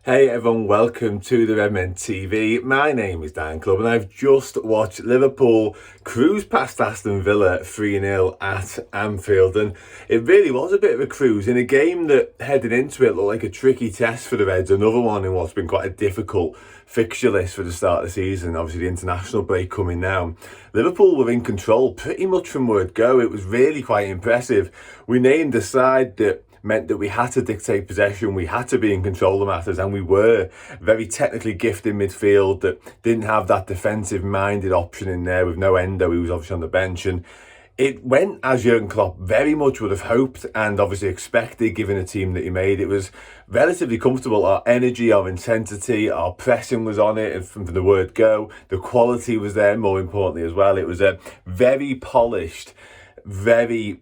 Hey everyone, welcome to the Redmen TV. My name is Dan Club and I've just watched Liverpool cruise past Aston Villa 3-0 at Anfield, and it really was a bit of a cruise in a game that headed into it looked like a tricky test for the Reds, another one in what's been quite a difficult fixture list for the start of the season. Obviously the international break coming now. Liverpool were in control pretty much from word go. It was really quite impressive. We named a side that meant that we had to dictate possession, we had to be in control of matters, and we were very technically gifted midfield that didn't have that defensive minded option in there with no Endo, who was obviously on the bench. And it went as Jurgen Klopp very much would have hoped and obviously expected, given the team that he made. It was relatively comfortable. Our energy, our intensity, our pressing was on it, and from the word go, the quality was there, more importantly as well. It was a very polished, very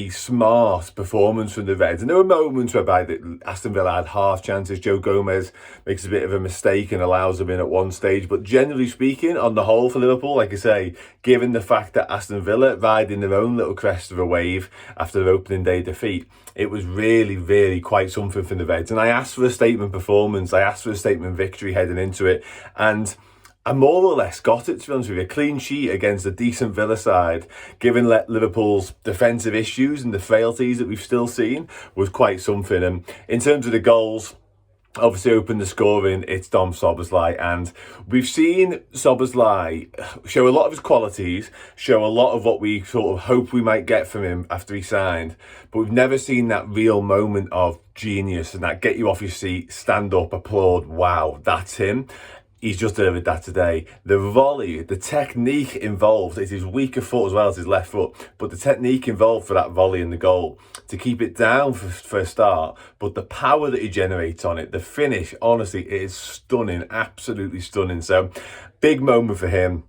smart performance from the Reds. And there were moments whereby Aston Villa had half chances. Joe Gomez makes a bit of a mistake and allows them in at one stage. But generally speaking, on the whole for Liverpool, like I say, given the fact that Aston Villa riding their own little crest of a wave after their opening day defeat, it was really quite something from the Reds. And I asked for a statement performance. I asked for a statement victory heading into it. And I more or less got it, to be honest with you. A clean sheet against a decent Villa side, given Liverpool's defensive issues and the frailties that we've still seen, was quite something. And in terms of the goals, obviously opened the scoring, it's Dom Szoboszlai, and we've seen Szoboszlai show a lot of his qualities, show a lot of what we sort of hope we might get from him after he signed, but we've never seen that real moment of genius and that get you off your seat, stand up, applaud, wow, that's him. He's just delivered that today. The volley, the technique involved, it's his weaker foot as well as his left foot, but the technique involved for that volley and the goal, to keep it down for a start, but the power that he generates on it, the finish, honestly, it is stunning, absolutely stunning. So, big moment for him.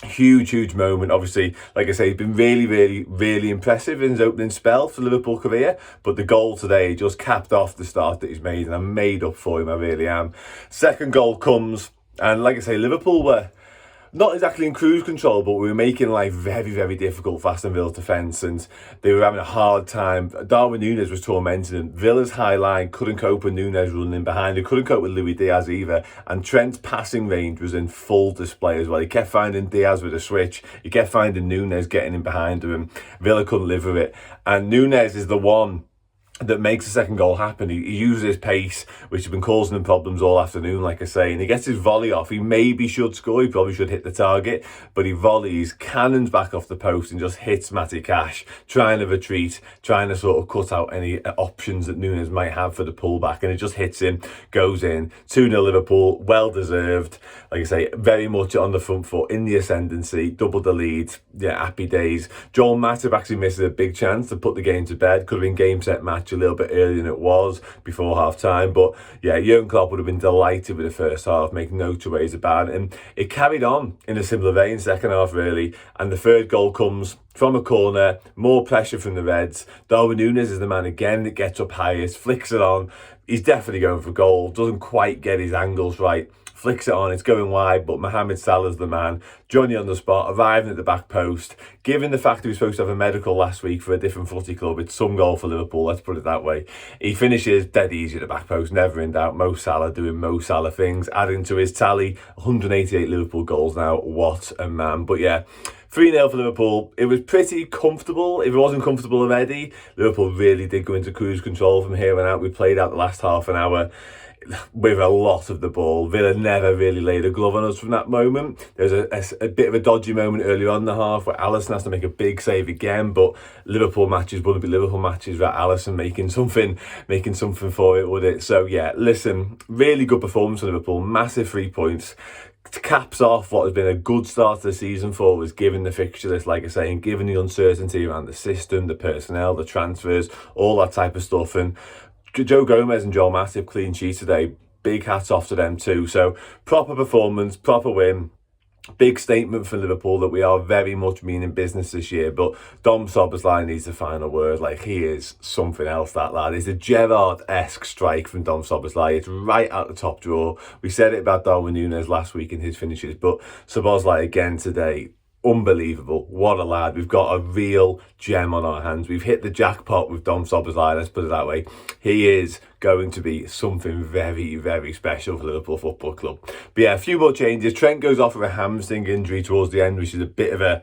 Huge moment. Obviously, like I say, he's been really impressive in his opening spell for Liverpool career, but the goal today just capped off the start that he's made, and I'm made up for him, I really am. Second goal comes, and like I say, Liverpool were not exactly in cruise control, but we were making life very difficult for Aston Villa's defence, and they were having a hard time. Darwin Núñez was tormenting them. Villa's high line couldn't cope with Núñez running behind. They couldn't cope with Luis Diaz either, and Trent's passing range was in full display as well. He kept finding Diaz with a switch. He kept finding Núñez getting in behind him. Villa couldn't live with it, and Núñez is the one that makes the second goal happen. He uses his pace, which has been causing him problems all afternoon, like I say, and he gets his volley off. He maybe should score, he probably should hit the target, but he volleys, cannons back off the post and just hits Matty Cash, trying to retreat, trying to sort of cut out any options that Núñez might have for the pullback, and it just hits him, goes in. 2-0 Liverpool, well deserved. Like I say, very much on the front foot, in the ascendancy, doubled the lead. Yeah, happy days. Joel Matip actually misses a big chance to put the game to bed. Could have been game set match a little bit earlier than it was before half time, but yeah, Jurgen Klopp would have been delighted with the first half, make no two ways about it, and it carried on in a similar vein second half really, and the third goal comes from a corner, more pressure from the Reds. Darwin Núñez is the man again that gets up highest, flicks it on. He's definitely going for goal, doesn't quite get his angles right, flicks it on, it's going wide, but Mohamed Salah's the man. Johnny on the spot, arriving at the back post. Given the fact that he was supposed to have a medical last week for a different footy club, it's some goal for Liverpool, let's put it that way. He finishes dead easy at the back post, never in doubt. Mo Salah doing Mo Salah things, adding to his tally, 188 Liverpool goals now. What a man. But yeah, 3-0 for Liverpool. It was pretty comfortable. If it wasn't comfortable already, Liverpool really did go into cruise control from here on out. We played out the last half an hour with a lot of the ball. Villa never really laid a glove on us from that moment. There's a bit of a dodgy moment earlier on in the half where Alisson has to make a big save again, but Liverpool matches wouldn't be Liverpool matches without Alisson making something for it, would it? So yeah, listen, really good performance for Liverpool, massive 3 points. Caps off what has been a good start to the season for us, given the fixture list, like I say, and given the uncertainty around the system, the personnel, the transfers, all that type of stuff. And Joe Gomez and Joel Matip clean sheet today. Big hats off to them too. So proper performance, proper win. Big statement for Liverpool that we are very much meaning business this year. But Dom Szoboszlai needs the final word. Like, he is something else, that lad. It's a Gerrard-esque strike from Dom Szoboszlai. It's right out the top drawer. We said it about Darwin Núñez last week in his finishes, but Szoboszlai again today. unbelievable. What a lad. We've got a real gem on our hands. We've hit the jackpot with Dom Szoboszlai, let's put it that way. He is going to be something very, very special for Liverpool Football Club. But yeah, a few more changes. Trent goes off with a hamstring injury towards the end, which is a bit of a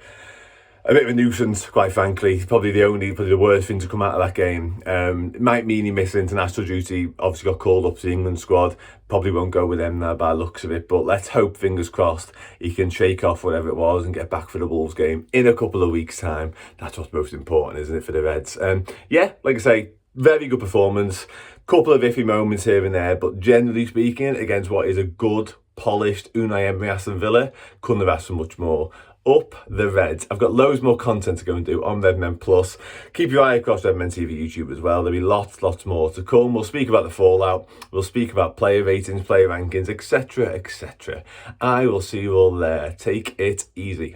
nuisance, quite frankly. Probably the worst thing to come out of that game. It might mean he missed international duty. Obviously got called up to the England squad. Probably won't go with them now by the looks of it. But let's hope, fingers crossed, he can shake off whatever it was and get back for the Wolves game in a couple of weeks' time. That's what's most important, isn't it, for the Reds? Yeah, like I say, very good performance. Couple of iffy moments here and there, but generally speaking, against what is a good, polished Unai Emery Aston Villa, couldn't have asked for much more. Up the Reds. I've got loads more content to go and do on Redmen Plus. Keep your eye across Redmen TV YouTube as well. There'll be lots more to come. We'll speak about the fallout. We'll speak about player ratings, player rankings, etc, etc. I will see you all there. Take it easy.